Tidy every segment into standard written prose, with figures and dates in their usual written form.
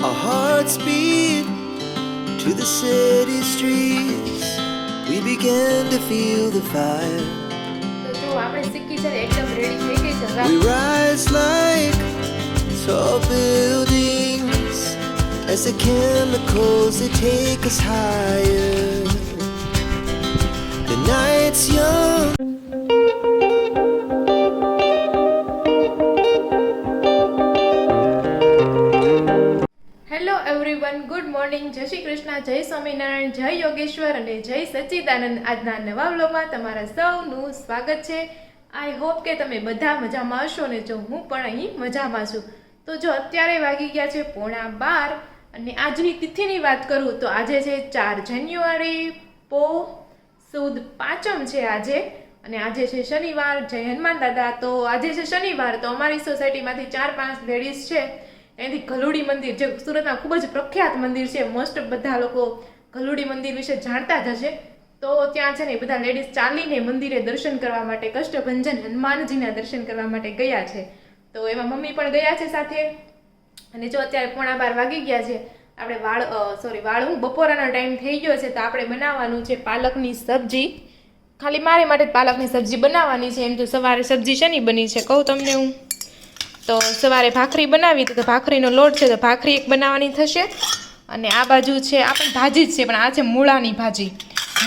Our hearts beat to the city streets. We began to feel the fire. તો જો આપણે સિક્કી છે ને એકદમ રેડી થઈ ગઈ છે. We rise like tall buildings as the chemicals they take us higher. The night's young. Hello everyone, good morning, જય શ્રી કૃષ્ણ, જય સ્વામિનારાયણ, જય યોગેશ્વર અને જય સચ્ચિદાનંદ. આજના નવા વ્લોગમાં તમારા સૌનું સ્વાગત છે. આઈ હોપ કે તમે બધા મજામાં હશો ને જો હું પણ અહીં મજામાં છું. તો જો અત્યારે વાગી ગયા છે 11:30 અને આજની તિથિની વાત કરું તો આજે છે 4 જાન્યુઆરી, પોહ સુદ પાંચમ છે આજે, અને આજે છે શનિવાર. જય હનુમાન દાદા. તો આજે છે શનિવાર, તો અમારી સોસાયટીમાંથી 4-5 લેડીઝ છે એનાથી ગલુડી મંદિર, જે સુરતમાં ખૂબ જ પ્રખ્યાત મંદિર છે, મોસ્ટ બધા લોકો ગલુડી મંદિર વિશે જાણતા જ હશે. તો ત્યાં છે ને બધા લેડીઝ ચાલીને મંદિરે દર્શન કરવા માટે, કષ્ટભંજન હનુમાનજીના દર્શન કરવા માટે ગયા છે. તો એમાં મમ્મી પણ ગયા છે સાથે. અને જો અત્યારે 11:15 વાગી ગયા છે. આપણે બપોરાનો ટાઈમ થઈ ગયો છે, તો આપણે બનાવવાનું છે પાલકની સબ્જી. ખાલી મારે માટે જ પાલકની સબ્જી બનાવવાની છે. એમ તો સવારે સબ્જી શેની બની છે કહું તમને હું. તો સવારે ભાખરી બનાવી હતી, તો ભાખરીનો લોટ છે, તો ભાખરી એક બનાવવાની થશે. અને આ બાજુ છે આપણે ભાજી જ છે, પણ આ છે મૂળાની ભાજી.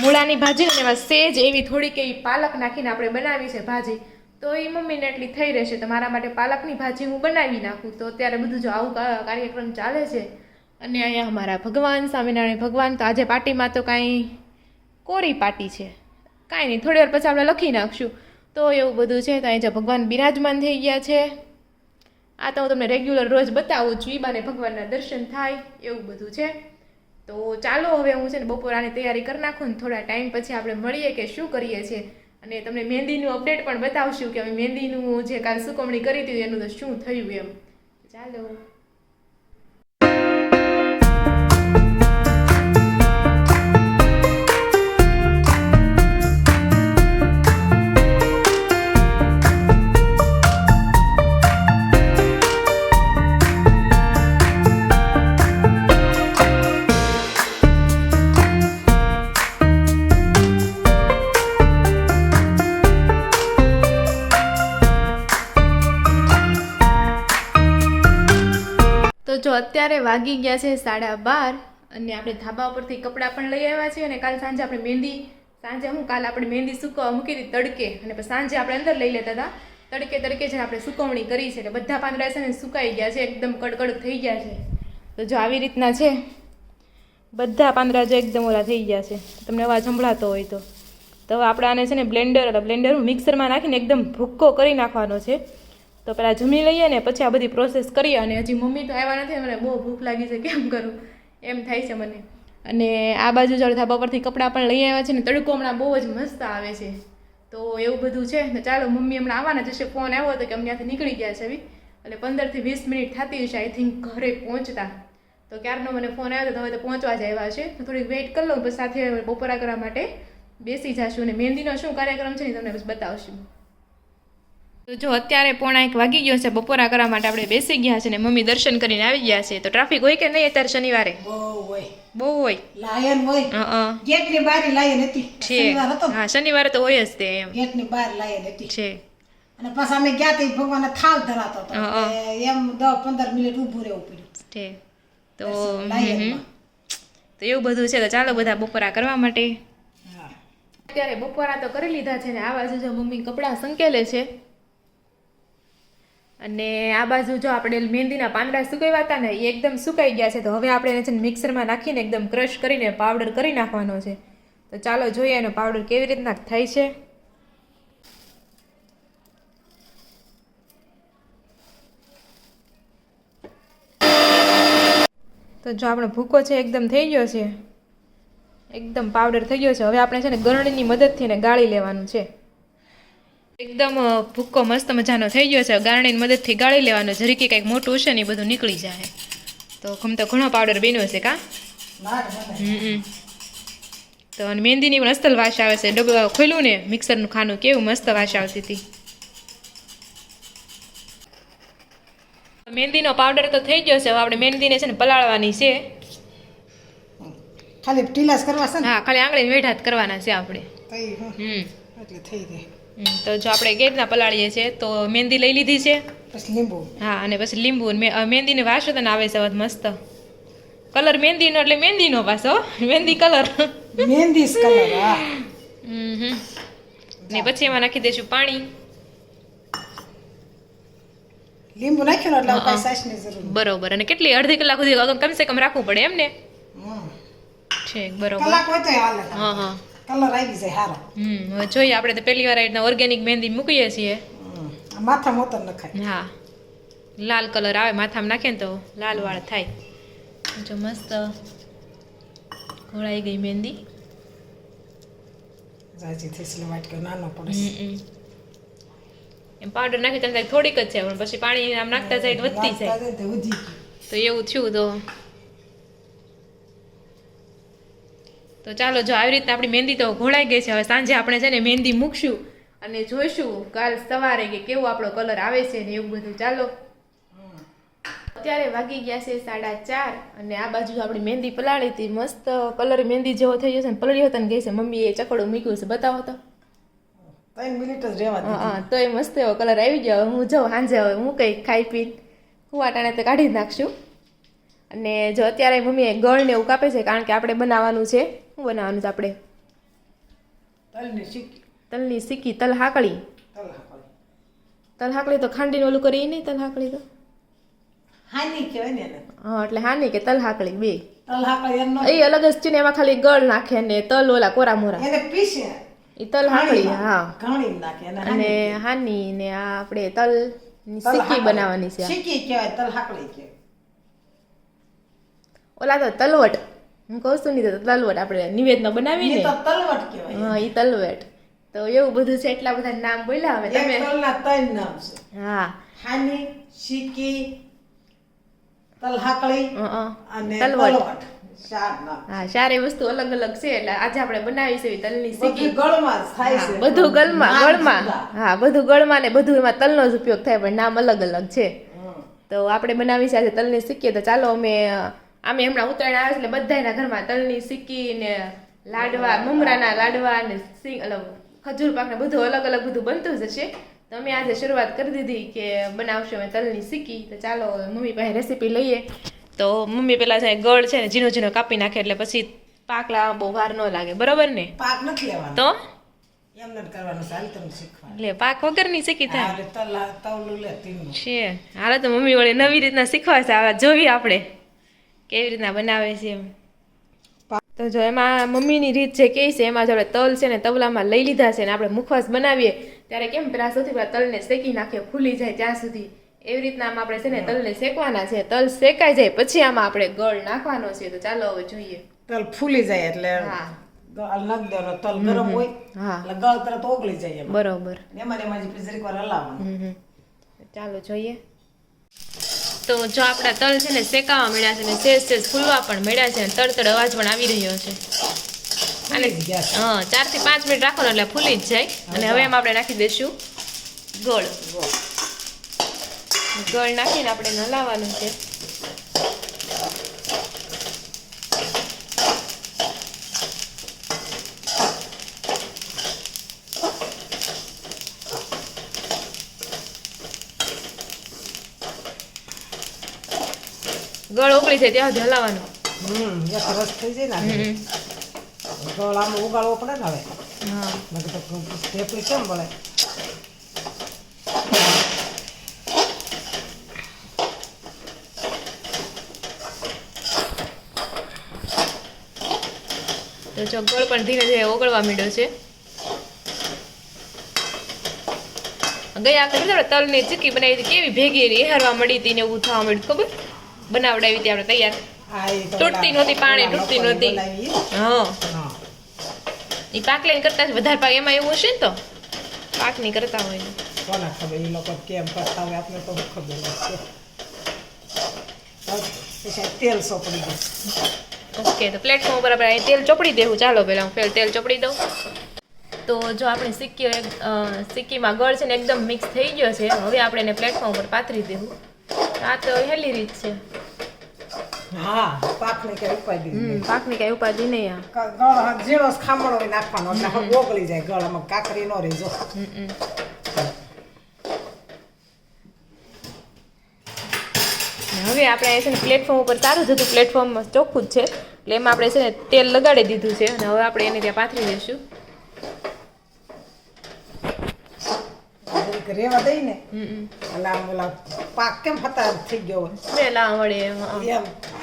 મૂળાની ભાજી ને એમાં સેજ એવી થોડીક એવી પાલક નાખીને આપણે બનાવી છે ભાજી. તો એ મમ્મીને એટલી થઈ રહેશે, તો મારા માટે પાલકની ભાજી હું બનાવી નાખું. તો અત્યારે બધું જો આવું કાર્યક્રમ ચાલે છે. અને અહીંયા અમારા ભગવાન, સ્વામિનારાયણ ભગવાન. તો આજે પાર્ટીમાં તો કાંઈ કોરી પાર્ટી છે, કાંઈ નહીં, થોડી વાર પછી આપણે લખી નાખશું. તો એવું બધું છે. તો અહીં જો ભગવાન બિરાજમાન થઈ ગયા છે. આ તો હું તમને રેગ્યુલર રોજ બતાવું છું, ઈબાને ભગવાનના દર્શન થાય એવું બધું છે. તો ચાલો હવે હું છે ને બપોરાની તૈયારી કરી નાખું ને થોડા ટાઈમ પછી આપણે મળીએ કે શું કરીએ છીએ. અને તમને મહેંદીનું અપડેટ પણ બતાવશું કે અમે મહેંદીનું જે કાલ સુકવણી કરી હતી એનું તો શું થયું એમ. ચાલો. તો જો અત્યારે વાગી ગયા છે 12:30 અને આપણે ધાબા ઉપરથી કપડાં પણ લઈ આવ્યા છે. અને કાલ સાંજે આપણે મહેંદી સૂકવવા મૂકી હતી તડકે, અને પછી સાંજે આપણે અંદર લઈ લેતા હતા. તડકે છે આપણે સુકવણી કરી છે, એટલે બધા પાંદડા છે ને સુકાઈ ગયા છે, એકદમ કડકડ થઈ ગયા છે. તો જો આવી રીતના છે, બધા પાંદડા જો એકદમ ઓલા થઈ ગયા છે. તમને અવાજ સંભળાતો હોય તો હવે આપણે આને છે ને બ્લેન્ડર મિક્સરમાં નાખીને એકદમ ભૂક્કો કરી નાખવાનો છે. તો પહેલાં જમી લઈએ ને પછી આ બધી પ્રોસેસ કરીએ. અને હજી મમ્મી તો આવ્યા નથી, મને બહુ ભૂખ લાગી છે, કેમ કરું એમ થાય છે મને. અને આ બાજુ જો ધાબા પરથી કપડાં પણ લઈ આવ્યા છે ને તડકો હમણાં બહુ જ મસ્ત આવે છે. તો એવું બધું છે. તો ચાલો, મમ્મી હમણાં આવવાના જશે. ફોન આવ્યો હતો કે અમે ત્યાંથી નીકળી ગયા છે, 15 થી 20 મિનિટ થતી હશે આઈ થિંક ઘરે પહોંચતા. તો ક્યારનો મને ફોન આવ્યો તો હવે તો પહોંચવા જ આવ્યા છે. તો થોડીક વેઇટ કરી લઉં, પછી સાથે બપોરા કરવા માટે બેસી જશું. અને મહેંદીનો શું કાર્યક્રમ છે ને તમને બસ બતાવશું. તો જો અત્યારે 1:15 વાગી ગયો છે, બપોરા કરવા માટે આપણે બેસી ગયા છે. ને મમ્મી દર્શન કરીને આવી ગયા છે. તો ટ્રાફિક હોય કે નહીં અત્યારે શનિવારે? બહુ હોય. લાયન હોય. ગેટની બહાર લાયન હતી. શનિવાર હતો. હા, શનિવારે તો હોય જ તે એમ. ગેટની બહાર લાયન હતી. છે. અને પાછા અમે ગયા તે ભગવાનને થાળ ધરાતો હતો. એમ 10-15 મિનિટ ઊભું રહેવું પડ્યું. છે. તો એવું બધું છે. તો ચાલો બધા બપોરા કરવા માટે. અત્યારે બપોરા તો કરી લીધા છે. ને આ બાજુ જો મમ્મી કપડાં સંકેલે છે. અને આ બાજુ જો આપણે મહેંદીના પાંદડા સુકાવ્યા હતા ને એ એકદમ સુકાઈ ગયા છે. તો હવે આપણે એને છે ને મિક્સરમાં નાખીને એકદમ ક્રશ કરીને પાવડર કરી નાખવાનો છે. તો ચાલો જોઈએ એનો પાવડર કેવી રીતના થાય છે. તો જો આપણો ભૂકો છે એકદમ થઈ ગયો છે, એકદમ પાવડર થઈ ગયો છે. હવે આપણે છે ને ગરણીની મદદથી એને ગાળી લેવાનું છે. એકદમ ભૂક્કો મસ્ત મજાનો થઈ ગયો છે. ગારણીની મદદથી ગાળી લેવાનો, જરીકે કંઈક મોટું હશે ને એ બધું નીકળી જાય. તો ઘણો પાવડર બન્યો છે કા. તો મહેંદીની પણ અસ્તલ વાસ આવે છે. ડબ્બા ખોલ્યું ને મિક્સરનું ખાનું, કેવું મસ્ત વાસ આવતી હતી. મહેંદીનો પાવડર તો થઈ ગયો છે, હવે આપણે મહેંદીને છે ને પલાળવાની છે. ખાલી ટીલાસ કરવા છે ને હા, ખાલી આંગળી વેઢા જ કરવાના છે આપણે. તઈ હમ એટલે થઈ જાય. તો જો આપણે કેવી રીતના પલાળીએ છીએ, તો મહેંદી લઈ લીધી છે. પછી લીંબુ. હા, અને પછી લીંબુ. મહેંદીની વાસ તને આવે છે હવે મસ્ત કલર મહેંદીનો, એટલે મહેંદીનો પાછો મહેંદી કલર. મહેંદી કલર. હા. ને પછી એમાં નાખી દઈશું પાણી. લીંબુ નાખ્યું એટલે કાંઈ સાસની જરૂર નથી. બરોબર. અને કેટલી અડધી કલાક સુધી કમસે કમ રાખવું પડે એમ ને? છે બરોબર. કલાક હોય તો હાલે. હા હા, કલર આવી જાય હારો. હવે જોઈએ, આપણે તો પહેલી વાર આ ઓર્ગેનિક મહેંદી મૂકીએ છીએ. માથા મોતર નખાય. હા, લાલ કલર આવે માથામાં નાખે ને તો લાલ વાળ થાય. જો મસ્ત ઘોળાઈ ગઈ મહેંદી. જાજી થેસલો વાટકો નાનો પડે. એમ પાવડર નાખી ત્યારે થોડીક જ છે, પણ પછી પાણી આમ નાખતા જાય તો વધતી જાય. તો એવું થયું તો ચાલો, જો આવી રીતના આપણી મહેંદી તો ઘોળાઈ ગઈ છે. હવે સાંજે આપણે છે ને મહેંદી મૂકશું અને જોઈશું કાલ સવારે કે કેવો આપણો કલર આવે છે ને એવું બધું. ચાલો, અત્યારે વાગી ગયા છે 4:30 અને આ બાજુ આપણી મહેંદી પલાળી હતી. મસ્ત કલર મહેંદી જેવો થઈ ગયો છે ને પલળી હતો ને ગઈ છે. મમ્મીએ ચકડું મૂક્યું છે, બતાવો તો. 3 મિનિટ જ રહેવા દે. હા, તો એ મસ્ત એવો કલર આવી ગયો. હું જાઉં સાંજે, હવે હું કંઈ ખાઈ પીને કુવાટાણે તો કાઢી જ નાખશું. અને જો અત્યારે મમ્મીએ ગળ ને એવું કાપે છે, કારણ કે આપણે બનાવવાનું છે. શું બનાવવાનું છે આપણે? તલની સિક્કી, તલ હાકળી. તલ હાકળી તો ખાંડીને ઓલું કરી નહીં, તલ હાકળી તો હાની કહેવાય ને એને. હા, એટલે હાની કે તલ હાકળી બે તલ હાકળી એનો એ અલગ જ છે ને. એમાં ખાલી ગળ નાખે ને તલ ઓલા કોરા મોરા એને પીસે. એ તલ હાકળી. હા, ઘણી નાખે અને હાની ને આ આપણે તલ ની સિક્કી બનાવવાની છે. સિક્કી કહેવાય, તલ હાકળી કહેવાય. ઓલા તો તલવટ, હું કહું છું નહીં, તો તલવટ આપણે નિવેદના બનાવીને. એ તો તલવટ કહેવાય. હા, એ તલવટ. તો એવું બધું છે, એટલા બધા નામ બોલ્યા. હવે તમે તલના 3 નામ છે. હા, હાની, સિક્કી, તલ હાકળી અને તલવટ. 4 નામ. હા, ચારે વસ્તુ અલગ અલગ છે. એટલે આજે આપણે બનાવીશું તલની સિક્કી. બધું ગળમાં જ થાય છે. બધું ગળમાં. હા, બધું ગળમાં ને બધું એમાં તલનો જ ઉપયોગ થાય, પણ નામ અલગ અલગ છે. તો આપણે બનાવી છે આજે તલની સિક્કી. તો ચાલો, અમે હમણાં ઉત્તરાયણ આવે છે એટલે બધાના ઘરમાં તલની સિક્કી ને લાડવા, મમરાના લાડવા ને ખજૂર પાક ને બધું અલગ અલગ બધું બનતું જ હશે. તો અમે આજે શરૂઆત કરી દીધી કે બનાવશું અમે તલની સિક્કી. તો ચાલો, મમ્મી પાસે રેસીપી લઈએ. તો મમ્મી પેલા છે ગળ છે ને ઝીણો ઝીણો કાપી નાખે, એટલે પછી પાક લાવવા બહુ વાર ન લાગે. બરોબર ને? પાક નથી લેવાનો, તો એમ નથી કરવાનું. ચાલ તમને શીખવાડ. એટલે પાક વગરની સિક્કી થાય તવલું લે તીનું છે. હાલો, તો મમ્મી વળી નવી રીતના શીખવાય છે. આવા જોઈએ આપણે કેવી રીતના બનાવે છે એમ. તો જો એમાં મમ્મીની રીત જે કહે છે, એમાં જો આપણે તલ છે ને તવલામાં લઈ લીધા છે ને આપણે મુખવાસ બનાવીએ ત્યારે કેમ પેલા સૌથી પહેલા તલને શેકી નાખીએ ફૂલી જાય ત્યાં સુધી. એવી રીતના આમાં આપણે છે ને તલને શેકવાના છે. તલ શેકાઈ જાય પછી આમાં આપણે ગળ નાખવાનો છે. તો ચાલો હવે જોઈએ. તલ ફૂલી જાય એટલે હા, ગળ નાખ દેવાનો. તલ ગરમ હોય હા, એટલે ગળ તરત ઓગળી જાય. બરોબર. એમાં જરીક વાર હલાવવાનું. ચાલો જોઈએ. તો જો આપણા તલ છે ને શેકાવા મળ્યા છે ને સેજ ફૂલવા પણ મળ્યા છે ને તડતડ અવાજ પણ આવી રહ્યો છે. અને હા, 4 થી 5 મિનિટ રાખો એટલે ફૂલી જ જાય. અને હવે એમાં આપણે નાખી દઈશું ગળ. ગળ નાખીને આપણે હલાવવાનું છે. ગળ ઉકળી જાય ત્યાં સુધી હલાવવાનું. એક રસ થઈ જાય ને ગળ આમ ઉગાડવો પડે ને. હવે હા, બાકી તો ઢેપલી કેમ પડે. તો જો ગળ પણ ધીરે ધીરે ઓગળવા માંડ્યો છે. ગયા વખતે તલની ચીક્કી બનાવી હતી, કેવી ભેગી હેરવા મળી હતી ને એવું થવા મળ્યું. ખબર બનાવડાવી હતી આપણે તૈયાર. તૂટતી નહોતી, પાણી તૂટતી નહોતી. હા, એ પાક લઈને કરતા વધારે પાક એમાં એવું હશે ને, તો પાક નહીં કરતા હોય. કોને ખબર એ લોકો કેમ કરતા હોય, આપણે તો ખબર છે. તેલ સોપડી દે. ઓકે, તો પ્લેટફોર્મ ઉપર આપણે તેલ ચોપડી દેવું. ચાલો, પહેલાં હું તેલ ચોપડી દઉં. તો જો આપણી સિક્કીમાં ગળ છે ને એકદમ મિક્સ થઈ ગયો છે. હવે આપણે એને પ્લેટફોર્મ ઉપર પાથરી દેવું. આ તો હેલી રીત છે. હા પાકને કઈ ઉપાડી પાકની કઈ ઉપાધિ નહીં આ. ગળ ઝીણો ખામણો નાખવાનો એટલે ઓગળી જાય ગળામાં કાકરી નો રહી જો. હવે આપણે છે ને પ્લેટફોર્મ ઉપર સારું જ હતું, પ્લેટફોર્મ ચોખ્ખું જ છે એટલે એમાં આપણે છે ને તેલ લગાડી દીધું છે અને હવે આપણે એને ત્યાં પાથરી દઈશું. રેવા દઈ ને એટલે આમ ઓલા પાક કેમ ફતા થઈ ગયો હોય સ્મેલ આ વળે એમ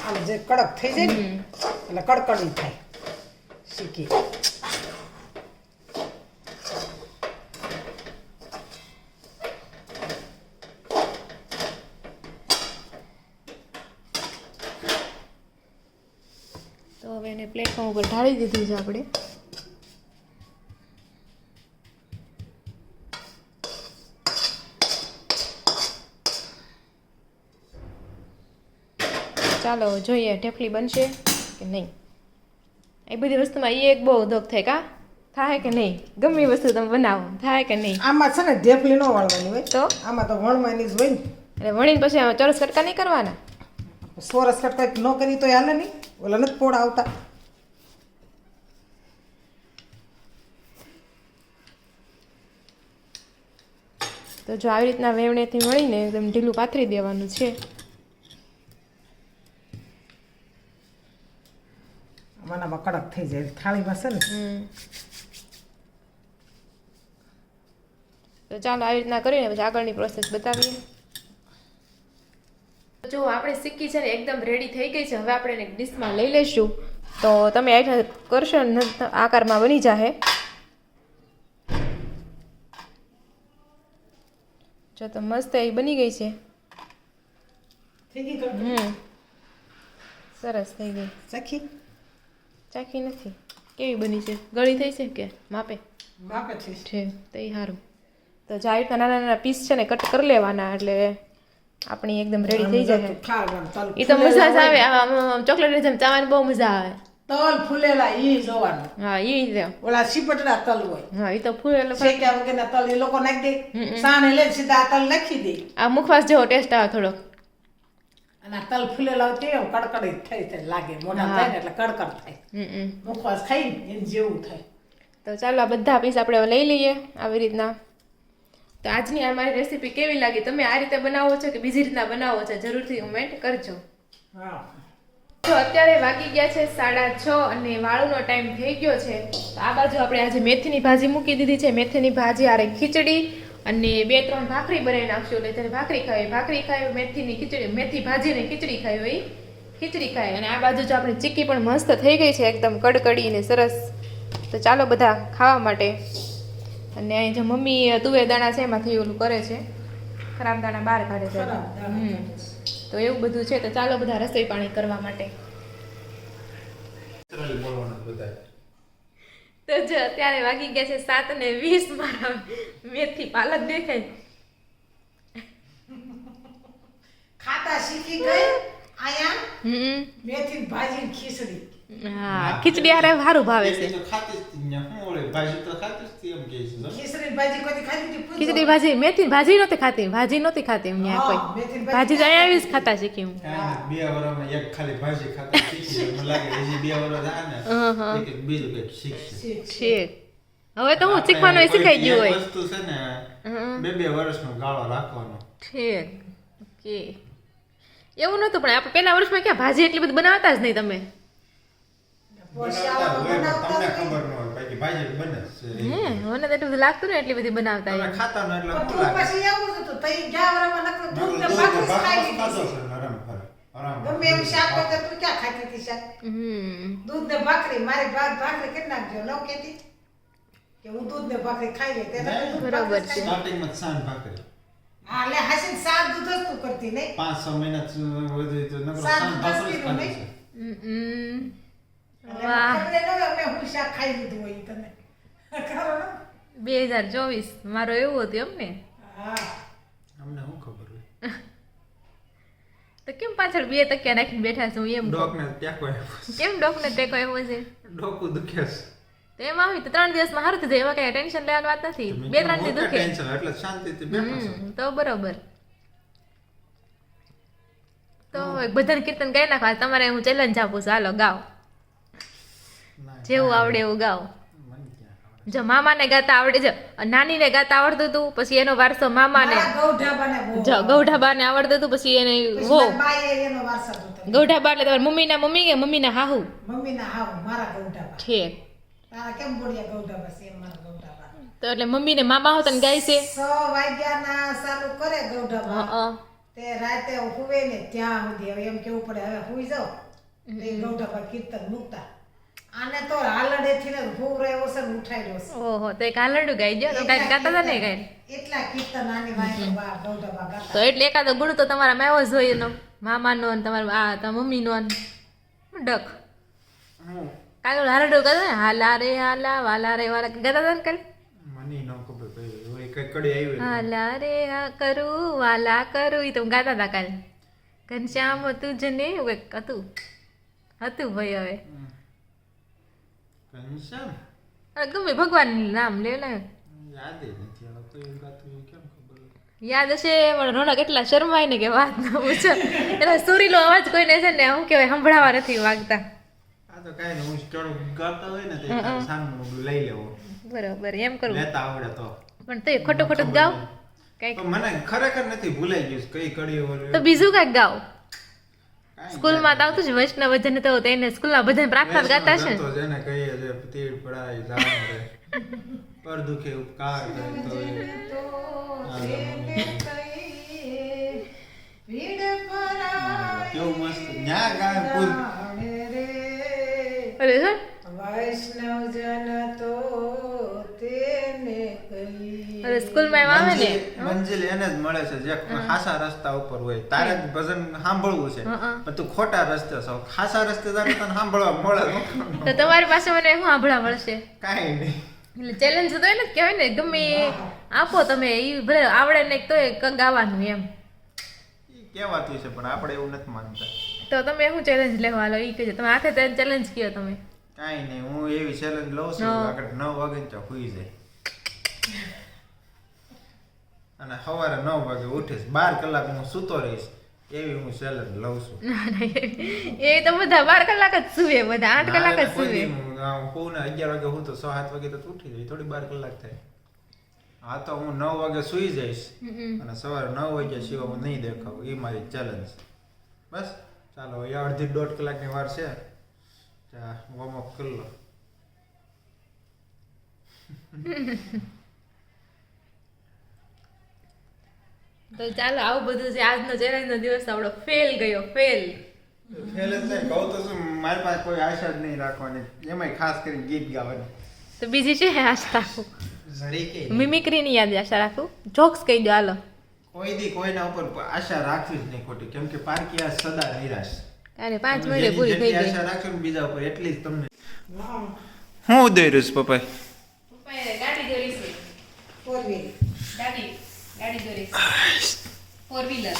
આમ જે કડક થઈ જાય ને એટલે કડકડી થાય શીખી. તો હવે એને પ્લેટફોર્મ ઉપર ઢાળી દીધું છે આપણે. ચાલો જોઈએ ઢેફલી બનશે કે નહીં. એ બધી વસ્તુમાં એ એક બહુ દોખ થાય કા થાય કે નહીં. ગમે એ વસ્તુ તમે બનાવો થાય કે નહીં. આમાં છે ને ઢેફલી નો વળવાની હોય તો આમાં તો વણવાની જ હોય ને. એટલે વણીને પછી આમાં ચોરસ કટકા નહીં કરવાના. સોરસ કટકા ન કરી તો હાલે નહીં, ઓલા નથી પોળા આવતા. તો જો આવી રીતના વેવણેથી વણીને એકદમ ઢીલું પાથરી દેવાનું છે. આમાં કડક થઈ જાય થાળીમાં છે ને. તો ચાલો આવી રીતના કરીને પછી આગળની પ્રોસેસ બતાવીએ. જો આપણે સિક્કી છે ને એકદમ રેડી થઈ ગઈ છે. હવે આપણે એને ડીશમાં લઈ લઈશું તો તમે આ કરશો ને આકારમાં બની જાહે. જો તો મસ્ત એ બની ગઈ છે. થઈ ગઈ સરસ થઈ ગઈ. સખી ચાખી નથી કેવી બની છે. ગળી થઈ છે કે માપે માપે છે તો એ સારું. તો જે આવી રીતના નાના નાના પીસ છે ને કટ કરી લેવાના એટલે આપણી એકદમ રેડી થઈ જાય. એ તો મજા જ આવે. ચોકલેટ જેમ ચાવાની બહુ મજા આવે. તલ ફૂલેલા ઈ જોવાનું. હા એ રીતે ઓલા સીપટડા તલ હોય. હા એ તો ફૂલેલા શેક્યા વગરના તલ એ લોકો નાખી દે. સાણે લે સીધા તલ નાખી દે. આ મુખવાસ જેવો ટેસ્ટ આવે થોડો. અને આ તલ ફૂલેલા હોય તે કડકડી થઈ થાય લાગે. મોઢા થાય ને એટલે કડકડ થાય. મુખવાસ ખાઈ ને એમ જેવું થાય. તો ચાલો આ બધા પીસ આપણે લઈ લઈએ આવી રીતના. તો આજની આ મારી રેસીપી કેવી લાગી, તમે આ રીતે બનાવો છો કે બીજી રીતના બનાવો છો, જરૂરથી કમેન્ટ કરજો. હા તો અત્યારે વાગી ગયા છે 6:30 અને વાળુનો ટાઈમ થઈ ગયો છે. તો આ બાજુ આપણે આજે મેથીની ભાજી મૂકી દીધી છે. મેથીની ભાજી આરે ખીચડી અને 2-3 ભાખરી બનાવી નાખશું. એટલે ત્યારે ભાખરી ખાય મેથીની ખીચડી, મેથી ભાજી ને ખીચડી ખાય હોય ખીચડી ખાય. અને આ બાજુ જો આપણી ચીક્કી પણ મસ્ત થઈ ગઈ છે એકદમ કડકડી ને સરસ. તો ચાલો બધા ખાવા માટે. અને અહીં જે મમ્મી તુવેર દાણા છે એમાંથી ઓલું કરે છે, ખરાબ દાણા બહાર કાઢે છે. તો એવું બધું છે. તો ચાલો બધા રસોઈ પાણી કરવા માટે. તો જો અત્યારે વાગી ગયા છે 7:20. મારા મેથી પાલક દેખાય. ખાતા શીખી ગઈ આયા મેથી ભાજી ને ખીચડી. હા ખીચડી આરે સારું ભાવે છે. ખીચડી ભાજી કોઈ ખાધી હતી? ખીચડી ભાજી મેથી ભાજી નહોતી ખાતી. ભાજી નહોતી ખાતી એમ ત્યાં કોઈ. ભાજી તો અહીંયા આવી જ ખાતા શીખી હું. 2 વર્ષમાં એક ખાલી ભાજી ખાતા શીખી. મને લાગે હજી 2 વર્ષ આ ને એક બીજું કંઈક શીખશે. છે હવે તો હું શીખવાનું શીખાઈ ગયું હોય. વસ્તુ છે ને 2 વર્ષનો ગાળો રાખવાનો. ઠીક ઓકે. એવું નહોતું પણ આપણે પહેલા વર્ષમાં ક્યાં ભાજી એટલી બધી બનાવતા જ નહીં તમે. તમને ખબર ન હોય બાકી ભાજી બને છે. મને તો એટલું બધું લાગતું ને એટલી બધી બનાવતા. તમે ખાતા ન એટલે તું પછી એવું જ હતું. તઈ ગયા વરામાં નકર દૂધ ને ભાખરી જ ખાઈ લીધી છે. ગમે એવું શાક હોય તો તું ક્યાં ખાતી હતી શાક? દૂધ ને ભાખરી. મારી ભાખરી કેટલી નાખજો ન કેતી કે હું દૂધ ને ભાખરી ખાઈ લે. તેને બરોબર છે. સ્ટાર્ટિંગમાં સાંજ ભાખરી. હા લે હાસી સાત દૂધ જ તું કરતી નહીં. 5-6 મહિના વધુ તો નકર સાંજ સાંજ ભાખરી જ ખાતી છે. વાહ. તમને ન હોય અમે હું શાક ખાઈ લીધું હોય તમે ખરો ને? 2024 મારો એવું હતું એમ ને. હા અમને શું ખબર હોય. તો કેમ પાછળ 2 તકિયા નાખીને બેઠા છો એમ? ડોકને ટેકો આવ્યો. કેમ ડોકને ટેકો આવ્યો છે? ડોકું દુખે છે. તો એમાં આવી તો 3 દિવસમાં સારું થઈ જાય. એમાં કઈ ટેન્શન લેવાની વાત નથી. 2-3 દી દુખે ટેન્શન એટલે શાંતિથી બેઠો છો. તો બરોબર. તો એક બધાને કીર્તન ગાઈ નાખો. તમારે હું ચેલેન્જ આપું છું, હાલો ગાઓ, જેવું આવડે એવું ગાઓ. જો મામાને ગાતા આવડે છે, નાનીને ગાતા આવડતું હતું, પછી એનો વારસો મામાને, જો ગૌઢાબાને આવડતું હતું, પછી એને હો ગૌઢાબા એટલે તમારી મમ્મીના મમ્મી કે મમ્મીના હાહુ? મમ્મીના હાવ મારા ગૌઢાબા. ઠીક. તારા કેમ બોલ્યા ગૌઢાબા છે મારા ગૌઢાબા. તો એટલે મમ્મીને મામા હોતા ને ગાય છે 6 વાગ્યાના ચાલુ કરે ગૌઢાબા. હા. તે રાતે હુવે ને ત્યાં સુધી હવે એમ કેવું પડે હવે હુઈ જાઓ. તે ગૌઢાબા કીર્તન મૂકતા. આને તો હાલડેથી ને હુવ રહ્યો છે ને ઉઠાડ્યો છે. ઓહો, તો એક હાલરડું ગાઈ ગયો તો કાંઈક ગાતા હતા ને કાંઈ. એટલા કીર્તન આની વાંહે ગૌઢાબા ગાતા. તો એટલે એકાદો ગુણ તો તમારામાં આવ્યો જ હોય એનો, મામાનો ને તમારા આ તમારા મમ્મીનો ને ડક. કાલે હાલરડું ગાતા ને, હાલા રે હાલા વાલા રે વાલા ગાતા હતા ને કાલે. મને ન ખબર કઈ હોય કઈ કડી આવી. હાલા રે હા કરું વાલા કરું, એ તો ગાતા હતા કાલે. ઘનશ્યામ તુજને એવું કંઈક હતું ભાઈ. હવે ઘનશ્યામ અરે ગમે ભગવાનનું નામ લે ને, યાદ નથી આવતો એ ગાતું કેમ ખબર. યાદ હશે પણ રોનક એટલા શરમાય ને કે વાત ના પૂછો. એનો સુરીલો અવાજ કોઈને છે ને શું કહેવાય સંભળાવા નથી વાગતા. આ તો કાઈ નહીં, હું થોડું ગાતા હોય ને તે સામનું લઈ લેવો. બરોબર, એમ કરવું. લેતા આવડે તો. પણ તો ખોટું ખોટું ગાવ કઈક, પણ મને ખરેખર નથી, ભૂલાઈ ગયું છે કઈ કડી હોય. તો બીજું કઈક ગાવ. સ્કૂલમાં તો આવતું છે વૈષ્ણવજન તો તેને સ્કૂલમાં બધાને પ્રાર્થના ગાતા છે તો જેને કહીએ જે તીડ પડાય જાણ રે પર દુખે ઉપકાર કરે તો કેવું મસ્ત ન્યા ગાય પૂર. અરે સર વૈષ્ણવજન તો તેને કહી. અરે સ્કૂલમાં એમ આવે ને મંજિલ એને જ મળે છે જે ખાસા રસ્તા ઉપર હોય. તારે જ ભજન સાંભળવું છે પણ તું ખોટા રસ્તે છો. ખાસા રસ્તે તારે તને સાંભળવા મળે તો તમારી પાસે મને શું સાંભળવા મળશે? કાંઈ નહીં. એટલે ચેલેન્જ તો એને જ કહેવાય ને, ગમે એ આપો તમે, એ ભલે આવડે ને તો ગાવાનું એમ કહેવાતું છે પણ આપણે એવું નથી માનતા. તો તમે શું ચેલેન્જ લેવા હાલો એ કહેજો. તમે હાથે ચેલેન્જ કયો તમે. કાંઈ નહીં, હું એવી ચેલેન્જ લઉં છું આગળ 9 વાગે તો સુઈ જાય અને સવારે 9 વાગે ઉઠીશ, 12 કલાક હું સૂતો રહીશ, એવી હું ચેલેન્જ લઉં છું. એ તો બધા 12 કલાક જ સુવે, બધા 8 કલાક જ સુવે. હું 11 વાગે હું તો 6-7 વાગે તો ઉઠી જાય, થોડી 12 કલાક થાય. હા તો હું 9 વાગે સુઈ જઈશ અને સવારે 9 વાગ્યા સિવાય હું નહીં દેખાવું, એ મારી ચેલેન્જ. બસ ચાલો, એ 1.5 કલાકની વાર છે, વોર્મઅપ કરી લો. તો ચાલો, આવું બધું છે આજનો ચેલેન્જ નો દિવસ આપણો ફેલ ગયો. ફેલ ફેલ જ નહીં કહું તો શું, મારી પાસે કોઈ આશા જ નહીં રાખવાની, એમાંય ખાસ કરીને ગીત ગાવાની. તો બીજી છે આશા રાખું, જરી કે મિમિક્રીની યાદ આશા રાખું, જોક્સ કહી દો હાલો. કોઈ દી કોઈના ઉપર આશા રાખવી જ નહીં ખોટી, કેમ કે પારકી આ સદા નિરાશ. અરે 5 મિનિટ પૂરી થઈ ગઈ. આશા રાખશો ને બીજા ઉપર એટલી જ તમને. હું દોર્યું છે પપ્પા? પપ્પાએ ગાડી દોરી છે, 4 વ્હીલ ગાડી દોરી છે, 4 વ્હીલર.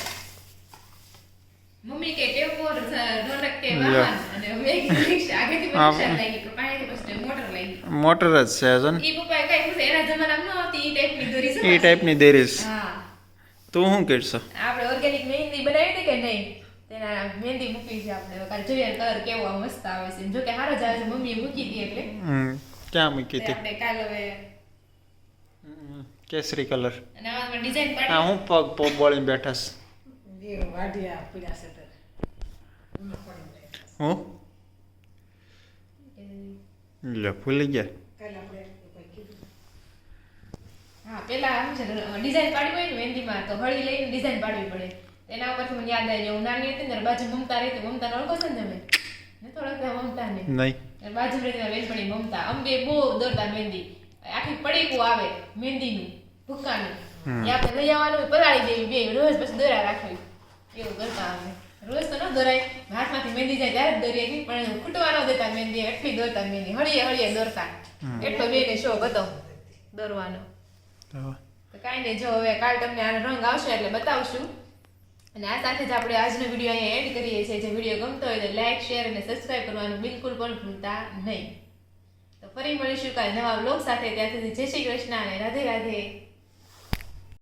મમ્મી કે ટેમ્પો ઢોલક કે વાહન, અને મેં કીધું રિક્ષા. આગળથી રિક્ષા લઈ ગઈ, પપ્પાએ પછી મોટર લઈ ગઈ. મોટર જ છે જન. ઈ પપ્પાએ કઈ પૂછે એના જમાનામાં ન હતી, ઈ ટાઈપની દોરી છે. એ ટાઈપની દોરીશ. હા, તું શું કરશો? આપણે ઓર્ગેનિક મહેંદી બનાવી હતી કે નહીં, તેના મહેંદી મૂકી છે આપણે. કાલ જોઈએ કલર કેવો મસ્ત આવે છે. જો કે સારો જ આવે છે, મમ્મીએ મૂકી હતી એટલે. ક્યાં મૂકી હતી? આપણે કાલ હવે કેસરી કલર. અને આમાં ડિઝાઇન હા, પાડી. હું પગ પોપ બોલીને બેઠા છે. એ વાડિયા પીડા છે તો હું લે ભૂલી ગયા. કાલ આપણે કોઈ કીધું હા, પેલા શું છે ડિઝાઇન પાડવી હોય ને મહેંદીમાં તો હળદી લઈને ડિઝાઇન પાડવી પડે. એના ઉપરથી મને યાદ આવી જાય, હું નાની હતી ને બાજુ મમતા રહેતી. મમતા ઓળખો છો ને તમે? ને થોડાક મમતા ને નહીં. બાજુ રહેતી બેનપણી મમતા. અંબે બહુ દોરતા મહેંદી, આખી પડીકું આવે મહેંદીનું ભૂક્કાનું, એ આપણે લઈ આવવાનું, પલાળી દેવી બે રોજ, પછી દોરા રાખવી. એવું કરતા અમે. રોજ તો ન દોરાય, હાથમાંથી મહેંદી જાય ત્યારે જ દોરીએ નહીં, પણ ખૂટવા ન દેતા મહેંદી, એટલી દોરતા મહેંદી, હળીએ દોરતા. એટલો બેને શોખ હતો દોરવાનો. તો કાંઈ નહીં, જો હવે કાલ તમને આનો રંગ આવશે એટલે બતાવશું. અને આ સાથે જ આપણે આજનો વિડીયો અહીંયા એન્ડ કરીએ છીએ. જે વિડીયો ગમતો હોય તો લાઈક, શેર અને સબસ્ક્રાઈબ કરવાનું બિલકુલ પણ ભૂલતા નહીં. તો ફરી મળીશું કાલે નવા વ્લોગ સાથે. ત્યાં સુધી જય શ્રી કૃષ્ણ અને રાધે રાધે.